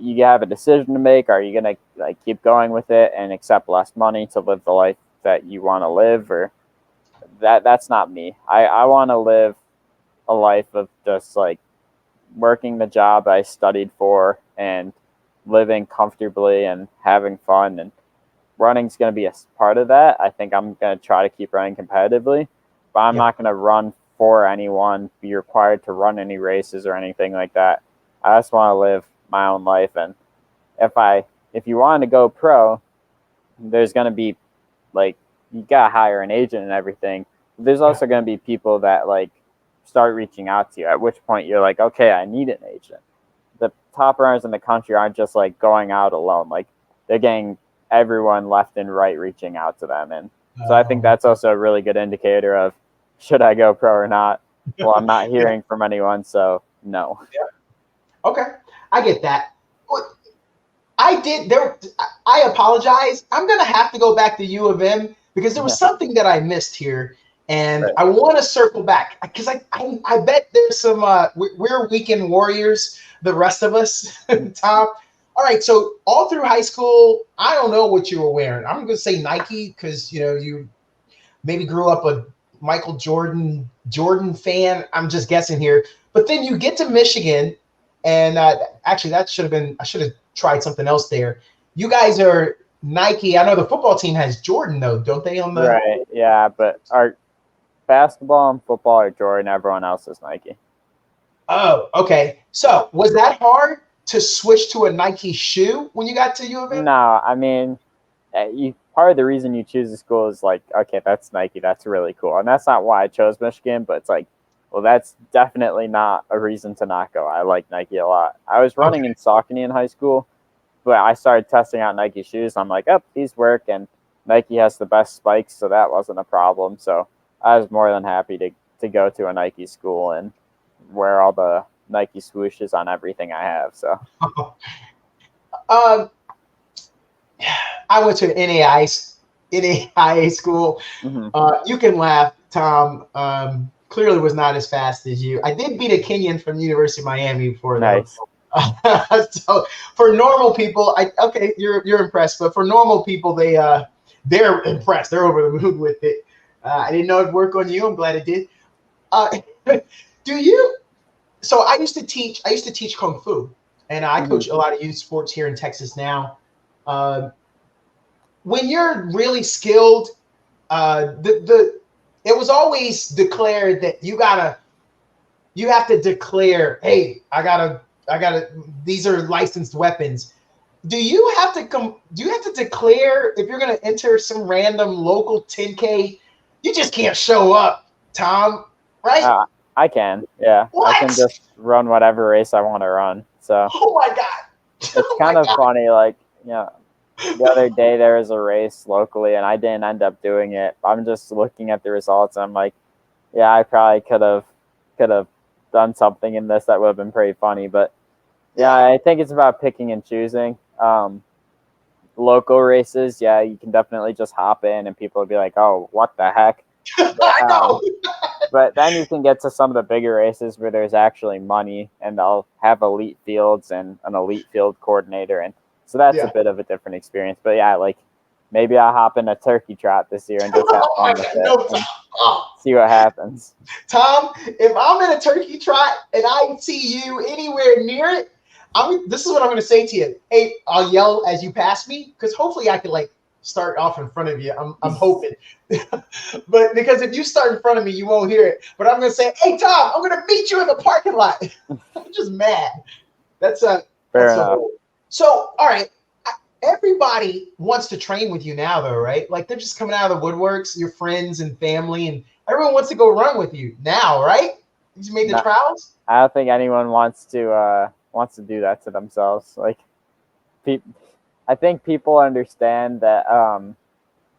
you have a decision to make. Are you gonna like keep going with it and accept less money to live the life that you want to live, or that's not me. I want to live a life of just like working the job I studied for and living comfortably and having fun, and running's going to be a part of that. I think I'm going to try to keep running competitively, but I'm not going to run for anyone, be required to run any races or anything like that. I just want to live my own life. And if you want to go pro, there's going to be like, you got to hire an agent and everything. There's also going to be people that like start reaching out to you, at which point you're like, okay, I need an agent. The top runners in the country aren't just like going out alone. Like, they're getting everyone left and right reaching out to them. And so I think that's also a really good indicator of, should I go pro or not? Well, I'm not hearing from anyone, so no. Yeah. Okay, I get that. I apologize. I'm gonna have to go back to U of M because there was something that I missed here, and I want to circle back because I bet there's some we're weekend warriors, the rest of us, Tom. All right, so all through high school, I don't know what you were wearing. I'm gonna say Nike because you maybe grew up a Michael Jordan fan. I'm just guessing here, but then you get to Michigan, and actually I should have tried something else there. You guys are Nike. I know the football team has Jordan though, don't they? On the right, yeah, but our basketball and football are Jordan. Everyone else is Nike. Oh, okay. So was that hard to switch to a Nike shoe when you got to U of M? No, I mean, part of the reason you choose a school is like, okay, that's Nike, that's really cool, and that's not why I chose Michigan, but it's like, well, that's definitely not a reason to not go. I like Nike a lot. I was running in Saucony in high school, but I started testing out Nike shoes. I'm like, oh, these work, and Nike has the best spikes, so that wasn't a problem. So I was more than happy to go to a Nike school and wear all the Nike swooshes on everything I have. So I went to an NAIA school. Mm-hmm. You can laugh, Tom. Clearly was not as fast as you. I did beat a Kenyan from the University of Miami before. Nice. So for normal people, you're impressed, but for normal people, they're impressed. They're over the moon with it. I didn't know it'd work on you. I'm glad it did. Do you? So I used to teach Kung Fu, and I coach a lot of youth sports here in Texas now. When you're really skilled, it was always declared that you have to declare, hey, I gotta, these are licensed weapons. Do you have to declare if you're going to enter some random local 10K? You just can't show up, Tom, right? I can, yeah. What? I can just run whatever race I want to run. So oh my God. It's kind of funny, like, the other day there was a race locally and I didn't end up doing it. I'm just looking at the results and I'm like, yeah, I probably could have done something in this that would have been pretty funny. But yeah, I think it's about picking and choosing. Local races, yeah, you can definitely just hop in and people will be like, oh, what the heck? I know. But then you can get to some of the bigger races where there's actually money and they'll have elite fields and an elite field coordinator. And so that's a bit of a different experience. But yeah, like maybe I'll hop in a turkey trot this year and just have fun with it and see what happens. Tom, if I'm in a turkey trot and I see you anywhere near it, this is what I'm going to say to you. Hey, I'll yell as you pass me because hopefully I can like start off in front of you. I'm hoping. But because if you start in front of me, you won't hear it. But I'm going to say, hey, Tom, I'm going to meet you in the parking lot. I'm just mad. That's fair enough. So, all right. Everybody wants to train with you now, though, right? Like they're just coming out of the woodworks, your friends and family, and everyone wants to go run with you now, right? You made the trials? I don't think anyone wants to do that to themselves. Like, I think people understand that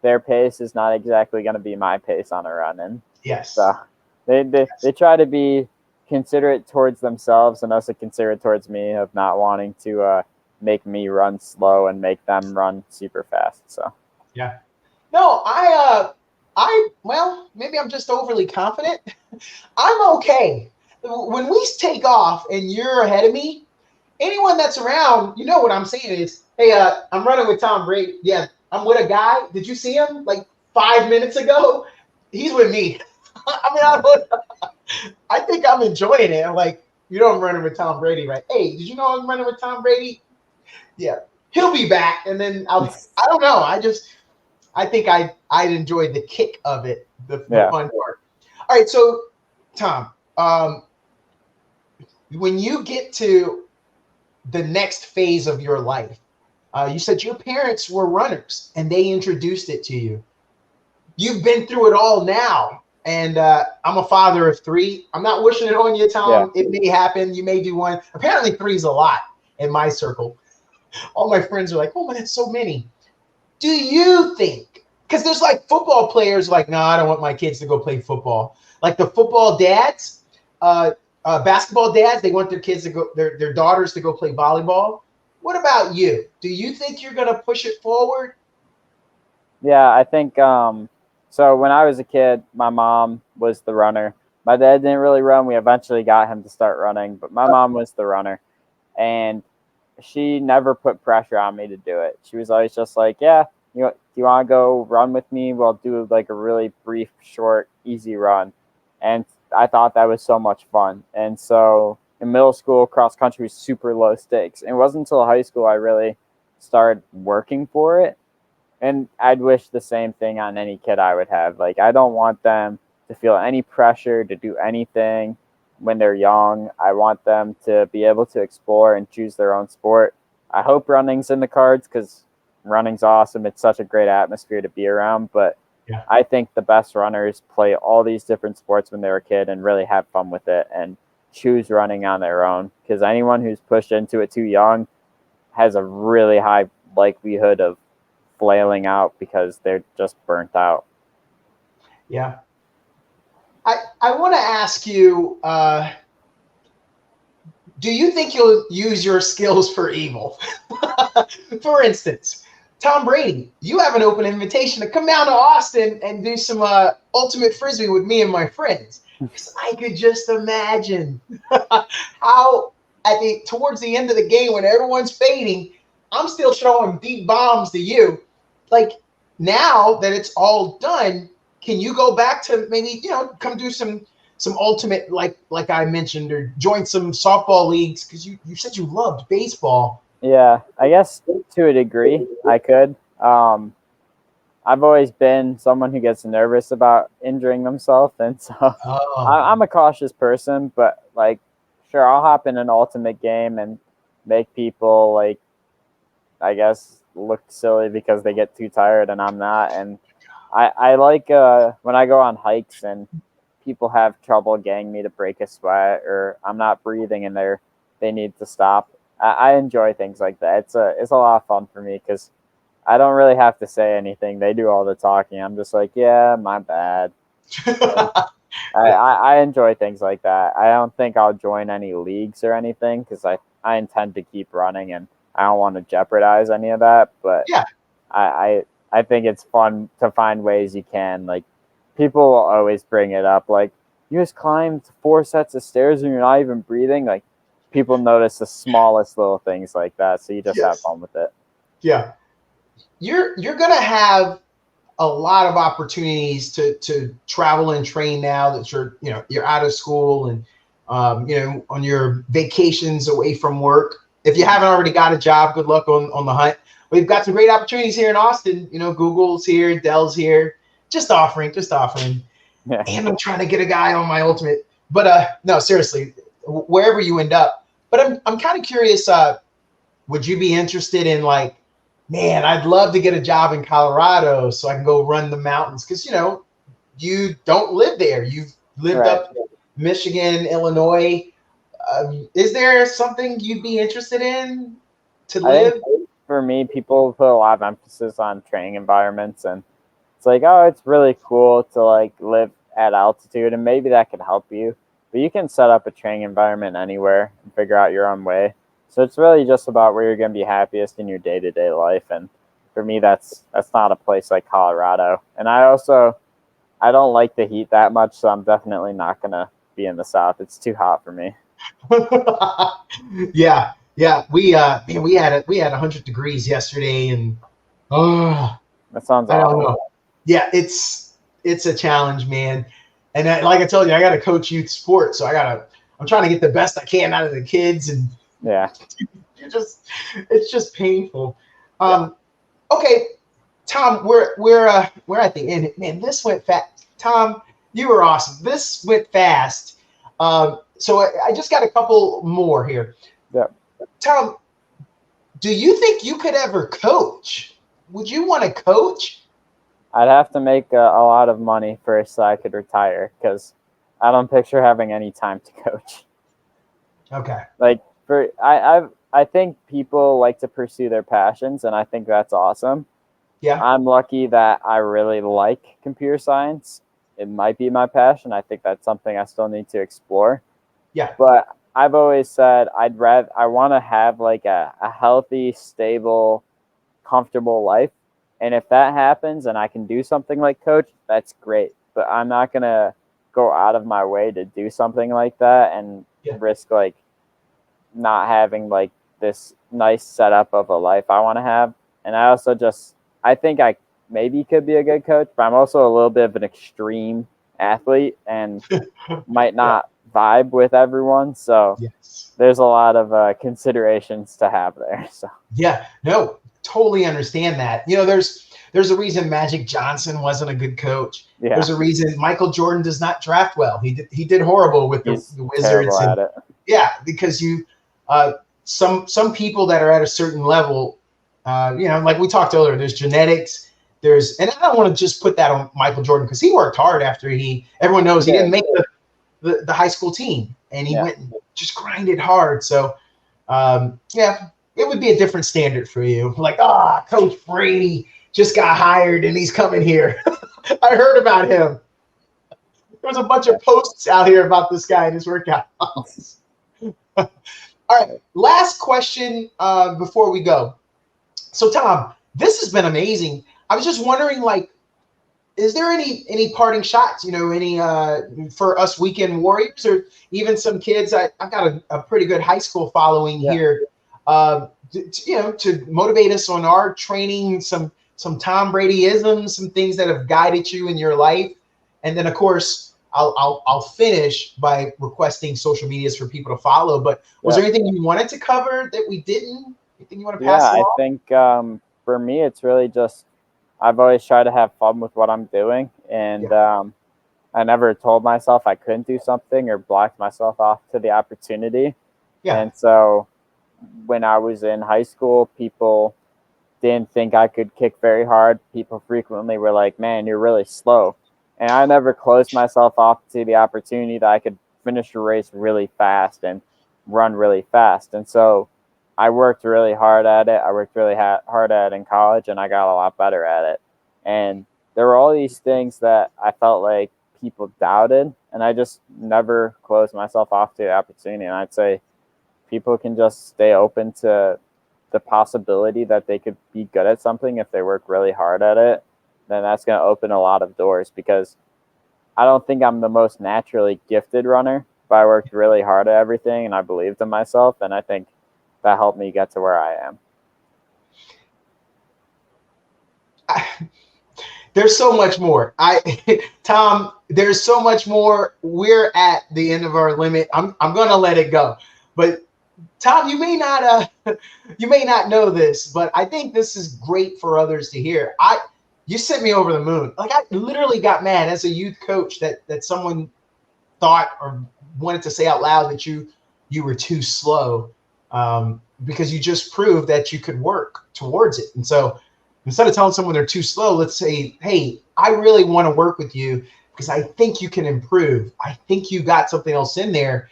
their pace is not exactly going to be my pace on a run, and so they try to be considerate towards themselves and also considerate towards me of not wanting to make me run slow and make them run super fast. So yeah, no, well, maybe I'm just overly confident. I'm okay when we take off and you're ahead of me. anyone that's around, you know what I'm saying is, hey, I'm running with Tom Brady. Yeah, I'm with a guy. Did you see him like 5 minutes ago? He's with me. I think I'm enjoying it. I'm like, you know, I'm running with Tom Brady, right? Hey, did you know I'm running with Tom Brady? Yeah, he'll be back, and then I don't know. I think I enjoyed the kick of it, the fun part. All right, so Tom, when you get to the next phase of your life, you said your parents were runners and they introduced it to you. You've been through it all now, and I'm a father of 3. I'm not wishing it on you, Tom. It may happen. You may do one. Apparently, 3 is a lot in my circle. All my friends are like, oh, man, that's so many. Do you think, because there's like football players like, no, I don't want my kids to go play football. Like the football dads, basketball dads, they want their kids to go, their daughters to go play volleyball. What about you? Do you think you're going to push it forward? Yeah, I think so when I was a kid, my mom was the runner. My dad didn't really run. We eventually got him to start running, but my mom was the runner. And she never put pressure on me to do it. She was always just like, yeah, do you want to go run with me? We'll do like a really brief, short, easy run. And I thought that was so much fun. And so in middle school, cross country was super low stakes. It wasn't until high school I really started working for it. And I'd wish the same thing on any kid I would have. Like, I don't want them to feel any pressure to do anything when they're young. I want them to be able to explore and choose their own sport. I hope running's in the cards because running's awesome. It's such a great atmosphere to be around. But I think the best runners play all these different sports when they're a kid and really have fun with it and choose running on their own. Because anyone who's pushed into it too young has a really high likelihood of flailing out because they're just burnt out. Yeah. I want to ask you, do you think you'll use your skills for evil? For instance, Tom Brady, you have an open invitation to come down to Austin and do some ultimate frisbee with me and my friends. Because I could just imagine how towards the end of the game when everyone's fading, I'm still throwing deep bombs to you. Like, now that it's all done, can you go back to maybe, come do some ultimate, like I mentioned, or join some softball leagues? Because you said you loved baseball. Yeah, I guess to a degree I could. I've always been someone who gets nervous about injuring themselves, and so I'm a cautious person. But like, sure, I'll hop in an ultimate game and make people I guess look silly because they get too tired and I'm not. And I like when I go on hikes and people have trouble getting me to break a sweat or I'm not breathing and they need to stop. I enjoy things like that. It's a lot of fun for me because I don't really have to say anything. They do all the talking. I'm just like, yeah, my bad. I enjoy things like that. I don't think I'll join any leagues or anything because I intend to keep running and I don't want to jeopardize any of that. But yeah, I think it's fun to find ways you can. Like, people will always bring it up. Like, you just climbed 4 sets of stairs and you're not even breathing. Like, people notice the smallest little things like that. So you just have fun with it. Yeah. You're going to have a lot of opportunities to travel and train now that you're out of school and, on your vacations away from work. If you haven't already got a job, good luck on the hunt. We've got some great opportunities here in Austin. Google's here, Dell's here. Just offering. Yeah. And I'm trying to get a guy on my ultimate. But no, seriously, wherever you end up. But I'm kind of curious. Would you be interested in man, I'd love to get a job in Colorado so I can go run the mountains? Because you don't live there. You've lived up Michigan, Illinois. Is there something you'd be interested in to live? I think for me, people put a lot of emphasis on training environments, and it's like, oh, it's really cool to live at altitude, and maybe that could help you. But you can set up a training environment anywhere and figure out your own way. So it's really just about where you're going to be happiest in your day-to-day life. And for me, that's not a place like Colorado. And I don't like the heat that much, so I'm definitely not going to be in the South. It's too hot for me. Yeah. Yeah, man, we had 100 degrees yesterday, and oh, That sounds I don't awful. know. Yeah, it's a challenge, man. And like I told you, I got to coach youth sports, so I'm trying to get the best I can out of the kids, and Yeah. it's just painful. Yeah. Okay, Tom, we're at the end. Man, this went fast. Tom, you were awesome. This went fast. So I just got a couple more here. Yeah. Tom, do you think you could ever coach? Would you want to coach? I'd have to make a lot of money first so I could retire, because I don't picture having any time to coach. Okay. Like I think people like to pursue their passions, and I think that's awesome. Yeah. I'm lucky that I really like computer science. It might be my passion. I think that's something I still need to explore. Yeah. But I've always said I want to have like a healthy, stable, comfortable life. And if that happens and I can do something like coach, that's great. But I'm not going to go out of my way to do something like that and risk like not having like this nice setup of a life I want to have. And I think I maybe could be a good coach, but I'm also a little bit of an extreme athlete and might not vibe with everyone. So there's a lot of considerations to have there. So yeah, no, totally understand that. There's a reason Magic Johnson wasn't a good coach. Yeah. There's a reason Michael Jordan does not draft well. He did horrible with the Wizards. Terrible at it. Yeah, because some people that are at a certain level, like we talked earlier, there's genetics. And I don't want to just put that on Michael Jordan because he worked hard after everyone knows he didn't make the high school team, and he went and just grinded hard. So, it would be a different standard for you. Like, Coach Brady just got hired and he's coming here. I heard about him. There was a bunch of posts out here about this guy and his workout. All right, last question before we go. So, Tom, this has been amazing. I was just wondering, is there any parting shots, any for us weekend warriors or even some kids? I've got a pretty good high school following here, to motivate us on our training, some Tom Brady-isms, some things that have guided you in your life. And then, of course, I'll finish by requesting social medias for people to follow. But was there anything you wanted to cover that we didn't? Anything you want to pass along? I think for me, it's really just I've always tried to have fun with what I'm doing. And I never told myself I couldn't do something or blocked myself off to the opportunity. Yeah. And so when I was in high school, people didn't think I could kick very hard. People frequently were like, man, you're really slow. And I never closed myself off to the opportunity that I could finish a race really fast and run really fast. And so I worked really hard at it. I worked really hard at it in college, and I got a lot better at it. And there were all these things that I felt like people doubted, and I just never closed myself off to the opportunity. And I'd say people can just stay open to the possibility that they could be good at something if they work really hard at it. Then that's going to open a lot of doors, because I don't think I'm the most naturally gifted runner, but I worked really hard at everything and I believed in myself. And I think that helped me get to where I am. There's so much more. Tom, there's so much more. We're at the end of our limit. I'm going to let it go. But Tom, you may not know this, but I think this is great for others to hear. You sent me over the moon. Like, I literally got mad as a youth coach that someone thought or wanted to say out loud that you were too slow, because you just proved that you could work towards it. And so instead of telling someone they're too slow, let's say, hey, I really want to work with you because I think you can improve. I think you got something else in there.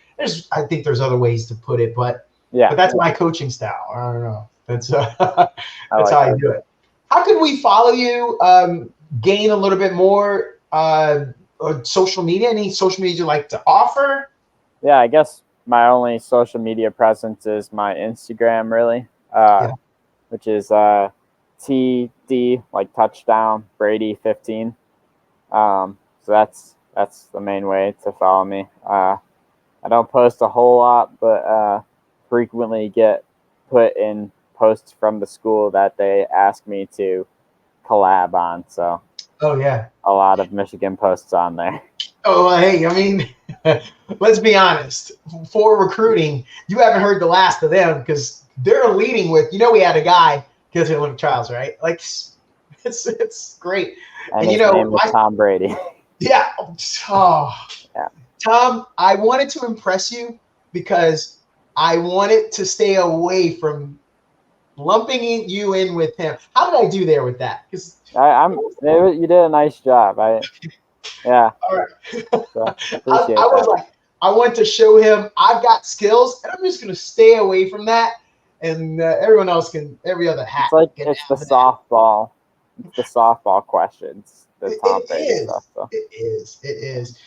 I think there's other ways to put it, but that's my coaching style. I don't know. That's how I do it. How can we follow you, gain a little bit more social media? Any social media you'd like to offer? Yeah, I guess my only social media presence is my Instagram, really, which is TD, like touchdown, Brady 15. So that's the main way to follow me. I don't post a whole lot, but frequently get put in posts from the school that they asked me to collab on. So Oh yeah. a lot of Michigan posts on there. Oh, hey, I mean, let's be honest. For recruiting, you haven't heard the last of them because they're leading with, we had a guy go to the Olympic trials, right? Like, it's great. And his name is Tom Brady. Yeah. Oh, yeah. Tom, I wanted to impress you because I wanted to stay away from lumping you in with him. How did I do there with that? Because you did a nice job. Yeah. All right. So, I was like, I want to show him I've got skills, and I'm just going to stay away from that. And everyone else every other hat. It's the softball. It's the softball questions. The Tom Brady stuff. So. It is.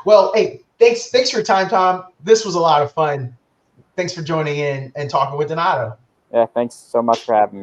Well, hey, thanks for your time, Tom. This was a lot of fun. Thanks for joining in and talking with Donato. Yeah, thanks so much for having me.